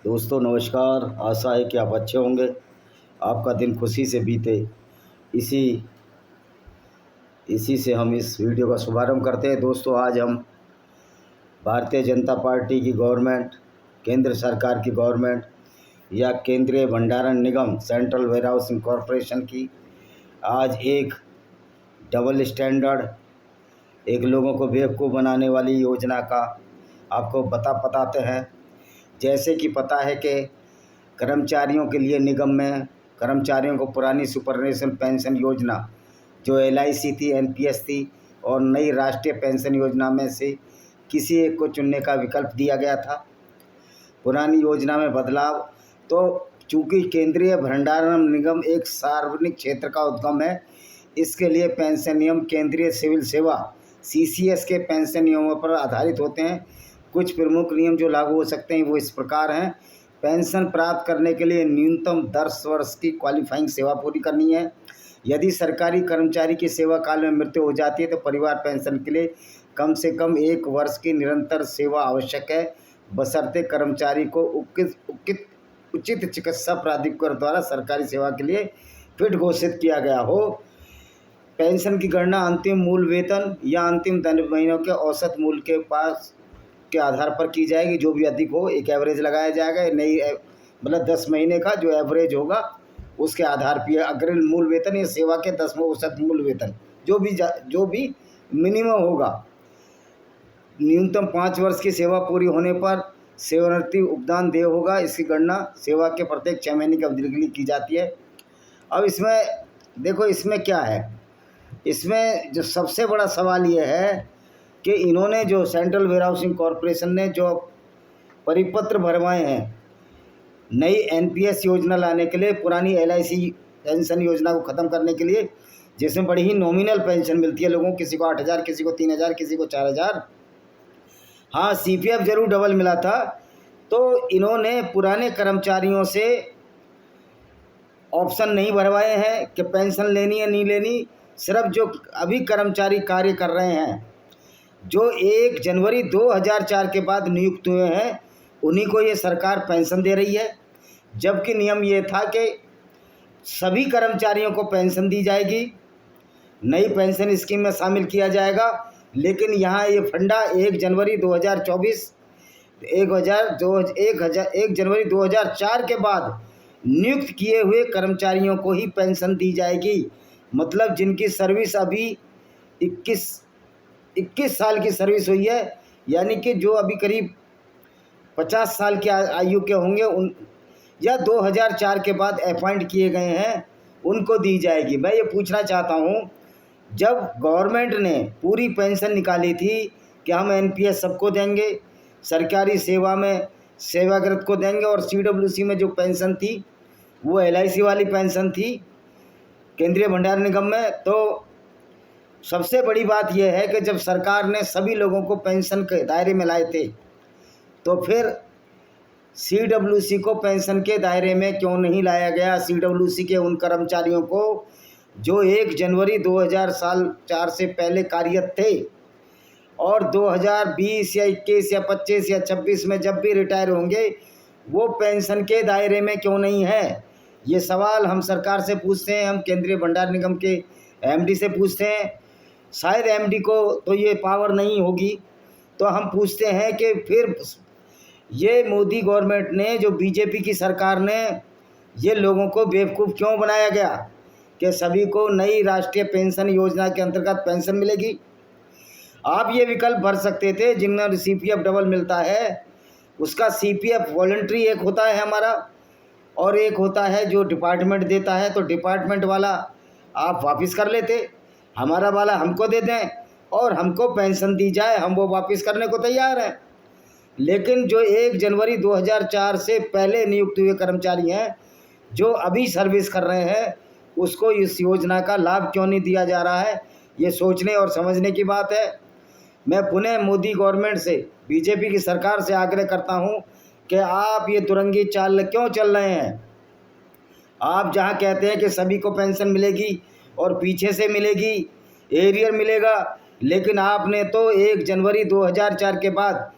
दोस्तों नमस्कार। आशा है कि आप अच्छे होंगे, आपका दिन खुशी से बीते। इसी इसी से हम इस वीडियो का शुभारंभ करते हैं। दोस्तों आज हम भारतीय जनता पार्टी की गवर्नमेंट, केंद्र सरकार की गवर्नमेंट या केंद्रीय भंडारण निगम सेंट्रल वेयर हाउसिंग कॉरपोरेशन की आज एक डबल स्टैंडर्ड, एक लोगों को बेवकूफ़ बनाने वाली योजना का आपको बताते हैं। जैसे कि पता है कि कर्मचारियों के लिए निगम में कर्मचारियों को पुरानी सुपरनेशन पेंशन योजना जो LIC थी, NPS थी और नई राष्ट्रीय पेंशन योजना में से किसी एक को चुनने का विकल्प दिया गया था। पुरानी योजना में बदलाव, तो चूँकि केंद्रीय भंडारण निगम एक सार्वजनिक क्षेत्र का उद्यम है, इसके लिए पेंशन नियम केंद्रीय सिविल सेवा CCS के पेंशन नियमों पर आधारित होते हैं। कुछ प्रमुख नियम जो लागू हो सकते हैं वो इस प्रकार हैं। पेंशन प्राप्त करने के लिए न्यूनतम 10 वर्ष की क्वालिफाइंग सेवा पूरी करनी है। यदि सरकारी कर्मचारी की सेवा काल में मृत्यु हो जाती है तो परिवार पेंशन के लिए कम से कम 1 वर्ष की निरंतर सेवा आवश्यक है, बशर्ते कर्मचारी को उचित चिकित्सा प्राधिकरण द्वारा सरकारी सेवा के लिए फिट घोषित किया गया हो। पेंशन की गणना अंतिम मूल वेतन या अंतिम 10 महीनों के औसत मूल्य के आधार पर की जाएगी। जो भी अधिक हो, एक एवरेज लगाया जाएगा। नई मतलब 10 महीने का जो एवरेज होगा उसके आधार पर अग्रिम मूल वेतन या सेवा के 10वें औसत मूल वेतन जो भी मिनिमम होगा। न्यूनतम 5 वर्ष की सेवा पूरी होने पर सेवानिवृत्ति उपदान देय होगा। इसकी गणना सेवा के प्रत्येक 6 महीने की अवधि के लिए की जाती है। अब इसमें देखो, इसमें क्या है, इसमें जो सबसे बड़ा सवाल ये है कि इन्होंने जो सेंट्रल वेयर हाउसिंग कॉरपोरेशन ने जो परिपत्र भरवाए हैं नई NPS योजना लाने के लिए, पुरानी LIC पेंशन योजना को ख़त्म करने के लिए, जिसमें बड़ी ही नॉमिनल पेंशन मिलती है लोगों को, किसी को 8,000, किसी को 3,000, किसी को 4,000। हाँ, CPF जरूर डबल मिला था। तो इन्होंने पुराने कर्मचारियों से ऑप्शन नहीं भरवाए हैं कि पेंशन लेनी है नहीं लेनी। सिर्फ जो अभी कर्मचारी कार्य कर रहे हैं, जो 1 जनवरी 2004 के बाद नियुक्त हुए हैं, उन्हीं को ये सरकार पेंशन दे रही है। जबकि नियम ये था कि सभी कर्मचारियों को पेंशन दी जाएगी, नई पेंशन स्कीम में शामिल किया जाएगा। लेकिन यहाँ ये फंडा 1 जनवरी 2024 1 जनवरी 2004 के बाद नियुक्त किए हुए कर्मचारियों को ही पेंशन दी जाएगी। मतलब जिनकी सर्विस अभी 21 साल की सर्विस हुई है, यानी कि जो अभी करीब 50 साल की आयु के होंगे उन, या 2004 के बाद अपॉइंट किए गए हैं, उनको दी जाएगी। मैं ये पूछना चाहता हूँ, जब गवर्नमेंट ने पूरी पेंशन निकाली थी कि हम NPS सबको देंगे, सरकारी सेवा में सेवाकृत को देंगे, और CWC में जो पेंशन थी वो LIC वाली पेंशन थी केंद्रीय भंडारण निगम में। तो सबसे बड़ी बात यह है कि जब सरकार ने सभी लोगों को पेंशन के दायरे में लाए थे, तो फिर CWC को पेंशन के दायरे में क्यों नहीं लाया गया। CWC के उन कर्मचारियों को जो 1 जनवरी 2004 से पहले कार्यरत थे और 2020 या 21 या 25 या 26 में जब भी रिटायर होंगे, वो पेंशन के दायरे में क्यों नहीं है। ये सवाल हम सरकार से पूछते हैं, हम केंद्रीय भंडार निगम के MD से पूछते हैं। शायद MD को तो ये पावर नहीं होगी, तो हम पूछते हैं कि फिर ये मोदी गवर्नमेंट ने, जो BJP की सरकार ने, ये लोगों को बेवकूफ़ क्यों बनाया गया कि सभी को नई राष्ट्रीय पेंशन योजना के अंतर्गत पेंशन मिलेगी। आप ये विकल्प भर सकते थे, जिनमें CPF डबल मिलता है उसका CPF वॉलंटरी एक होता है हमारा, और एक होता है जो डिपार्टमेंट देता है। तो डिपार्टमेंट वाला आप वापस कर लेते, हमारा वाला हमको दे दें और हमको पेंशन दी जाए, हम वो वापस करने को तैयार हैं। लेकिन जो 1 जनवरी 2004 से पहले नियुक्त हुए कर्मचारी हैं, जो अभी सर्विस कर रहे हैं, उसको इस योजना का लाभ क्यों नहीं दिया जा रहा है, ये सोचने और समझने की बात है। मैं पुनः मोदी गवर्नमेंट से, BJP की सरकार से आग्रह करता हूँ कि आप ये दुरंगी चाल क्यों चल रहे हैं। आप जहाँ कहते हैं कि सभी को पेंशन मिलेगी और पीछे से मिलेगी, एरियर मिलेगा, लेकिन आपने तो 1 जनवरी 2004 के बाद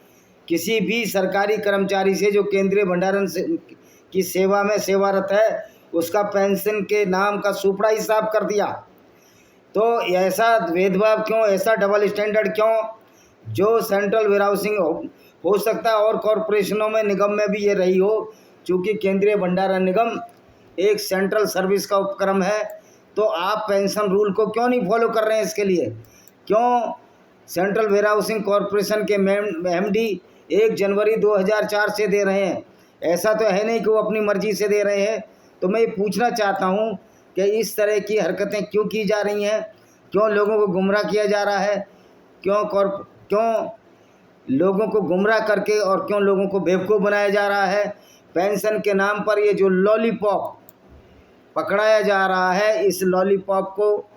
किसी भी सरकारी कर्मचारी से जो केंद्रीय भंडारण की सेवा में सेवारत है उसका पेंशन के नाम का सुपड़ा ही साफ कर दिया। तो ऐसा भेदभाव क्यों, ऐसा डबल स्टैंडर्ड क्यों? जो सेंट्रल वेयरहाउसिंग हो सकता है और कॉरपोरेशनों में, निगम में भी ये रही हो, चूँकि केंद्रीय भंडारण निगम एक सेंट्रल सर्विस का उपक्रम है, तो आप पेंशन रूल को क्यों नहीं फॉलो कर रहे हैं? इसके लिए क्यों सेंट्रल वेयरहाउसिंग कॉरपोरेशन के MD 1 जनवरी 2004 से दे रहे हैं? ऐसा तो है नहीं कि वो अपनी मर्जी से दे रहे हैं। तो मैं ये पूछना चाहता हूँ कि इस तरह की हरकतें क्यों की जा रही हैं? क्यों लोगों को गुमराह किया जा रहा है? क्यों लोगों को गुमराह करके और क्यों लोगों को बेवकूफ़ बनाया जा रहा है? पेंशन के नाम पर ये जो लॉलीपॉप पकड़ाया जा रहा है, इस लॉलीपॉप को,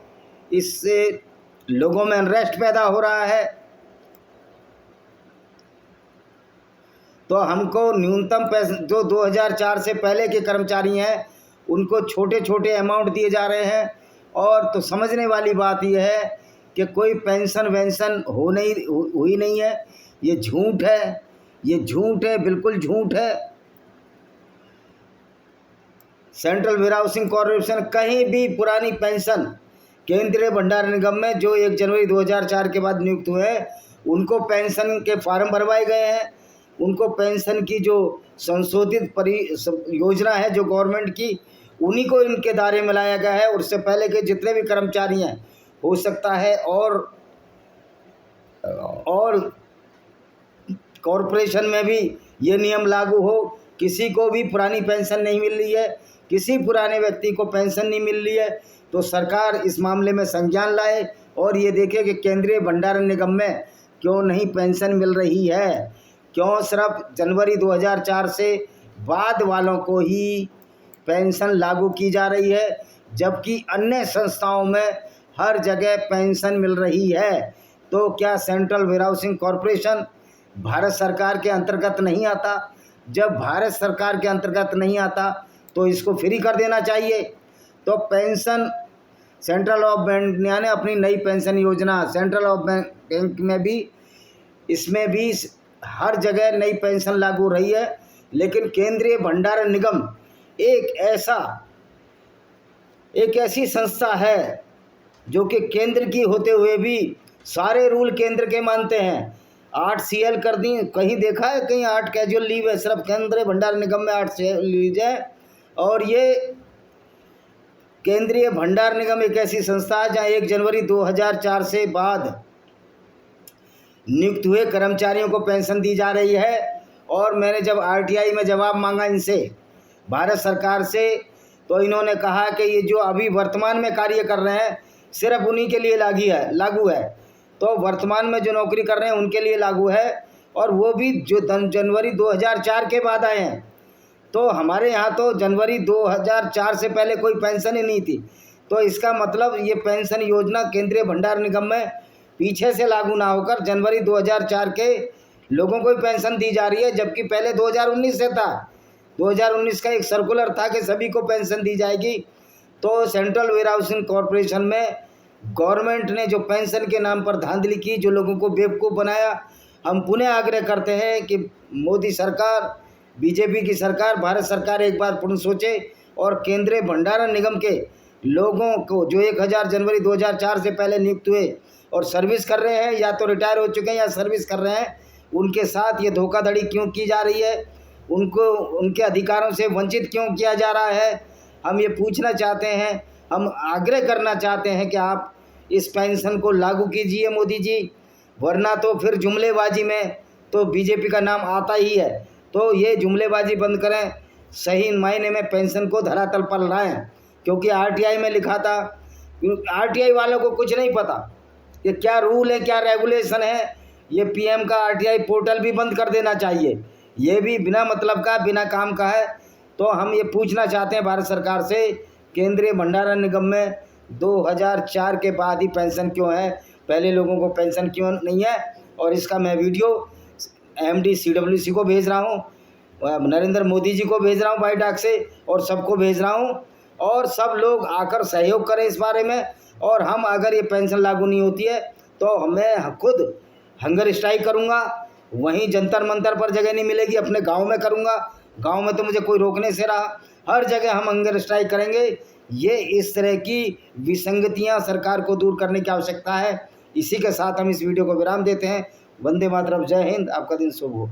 इससे लोगों में अनरेस्ट पैदा हो रहा है। तो हमको न्यूनतम पैसे, जो 2004 से पहले के कर्मचारी हैं उनको छोटे छोटे अमाउंट दिए जा रहे हैं। और तो समझने वाली बात यह है कि कोई पेंशन वेंशन हुई नहीं है। ये झूठ है, ये झूठ है, बिल्कुल झूठ है। सेंट्रल वेयरहाउसिंग कॉरपोरेशन कहीं भी पुरानी पेंशन केंद्रीय भंडारण निगम में जो 1 जनवरी 2004 के बाद नियुक्त हुए हैं उनको पेंशन के फार्म भरवाए गए हैं। उनको पेंशन की जो संशोधित योजना है जो गवर्नमेंट की, उन्हीं को इनके दायरे में लाया गया है। उससे पहले के जितने भी कर्मचारी हैं, हो सकता है और कॉरपोरेशन में भी ये नियम लागू हो, किसी को भी पुरानी पेंशन नहीं मिल रही है, किसी पुराने व्यक्ति को पेंशन नहीं मिल रही है, तो सरकार इस मामले में संज्ञान लाए और ये देखे कि केंद्रीय भंडारण निगम में क्यों नहीं पेंशन मिल रही है। क्यों सिर्फ जनवरी 2004 से बाद वालों को ही पेंशन लागू की जा रही है, जबकि अन्य संस्थाओं में हर जगह पेंशन मिल रही है? तो क्या सेंट्रल वेयरहाउसिंग कॉरपोरेशन भारत सरकार के अंतर्गत नहीं आता? जब भारत सरकार के अंतर्गत नहीं आता तो इसको फ्री कर देना चाहिए। तो पेंशन सेंट्रल ऑफ बैंक ने अपनी नई पेंशन योजना, सेंट्रल ऑफ बैंक में भी, इसमें भी हर जगह नई पेंशन लागू हो रही है। लेकिन केंद्रीय भंडारण निगम एक ऐसी संस्था है जो कि केंद्र की होते हुए भी सारे रूल केंद्र के मानते हैं। 8 CL कर दी, कहीं देखा है कहीं 8 कैजुअल लीव है? सिर्फ केंद्रीय भंडारण निगम में 8 लीव है। और ये केंद्रीय भंडार निगम एक ऐसी संस्था है जहाँ 1 जनवरी 2004 से बाद नियुक्त हुए कर्मचारियों को पेंशन दी जा रही है। और मैंने जब RTI में जवाब मांगा इनसे, भारत सरकार से, तो इन्होंने कहा कि ये जो अभी वर्तमान में कार्य कर रहे हैं सिर्फ उन्हीं के लिए लागू है। तो वर्तमान में जो नौकरी कर रहे हैं उनके लिए लागू है, और वो भी जो जनवरी 2004 के बाद आए हैं। तो हमारे यहाँ तो जनवरी 2004 से पहले कोई पेंशन ही नहीं थी। तो इसका मतलब ये पेंशन योजना केंद्रीय भंडार निगम में पीछे से लागू ना होकर जनवरी 2004 के लोगों को ही पेंशन दी जा रही है, जबकि पहले 2019 से था। 2019 का एक सर्कुलर था कि सभी को पेंशन दी जाएगी। तो सेंट्रल वेयरहाउसिंग कॉरपोरेशन में गवर्नमेंट ने जो पेंशन के नाम पर धांधली की, जो लोगों को बेवकूफ़ बनाया, हम पुनः आग्रह करते हैं कि मोदी सरकार, बीजेपी की सरकार, भारत सरकार एक बार पुनः सोचे और केंद्रीय भंडारण निगम के लोगों को जो 1000 जनवरी 2004 से पहले नियुक्त हुए और सर्विस कर रहे हैं, या तो रिटायर हो चुके हैं या सर्विस कर रहे हैं, उनके साथ ये धोखाधड़ी क्यों की जा रही है? उनको उनके अधिकारों से वंचित क्यों किया जा रहा है? हम ये पूछना चाहते हैं, हम आग्रह करना चाहते हैं कि आप इस पेंशन को लागू कीजिए मोदी जी, वरना तो फिर जुमलेबाजी में तो बीजेपी का नाम आता ही है। तो ये जुमलेबाजी बंद करें, सही मायने में पेंशन को धरातल पर लाएं। क्योंकि RTI में लिखा था, RTI वालों को कुछ नहीं पता कि क्या रूल है, क्या रेगुलेशन है। ये PM का RTI पोर्टल भी बंद कर देना चाहिए, ये भी बिना मतलब का, बिना काम का है। तो हम ये पूछना चाहते हैं भारत सरकार से, केंद्रीय भंडारण निगम में 2004 के बाद ही पेंशन क्यों है, पहले लोगों को पेंशन क्यों नहीं है? और इसका मैं वीडियो MD CWC को भेज रहा हूँ, नरेंद्र मोदी जी को भेज रहा हूँ बाई डाक से, और सबको भेज रहा हूँ। और सब लोग आकर सहयोग करें इस बारे में। और हम अगर ये पेंशन लागू नहीं होती है तो मैं खुद हंगर स्ट्राइक करूँगा वहीं जंतर मंतर पर जगह नहीं मिलेगी, अपने गांव में करूंगा। गांव में तो मुझे कोई रोकने से रहा, हर जगह हम हंगर स्ट्राइक करेंगे। ये इस तरह की विसंगतियां सरकार को दूर करने की आवश्यकता है। इसी के साथ हम इस वीडियो को विराम देते हैं। वंदे मातरम, जय हिंद, आपका दिन शुभ हो।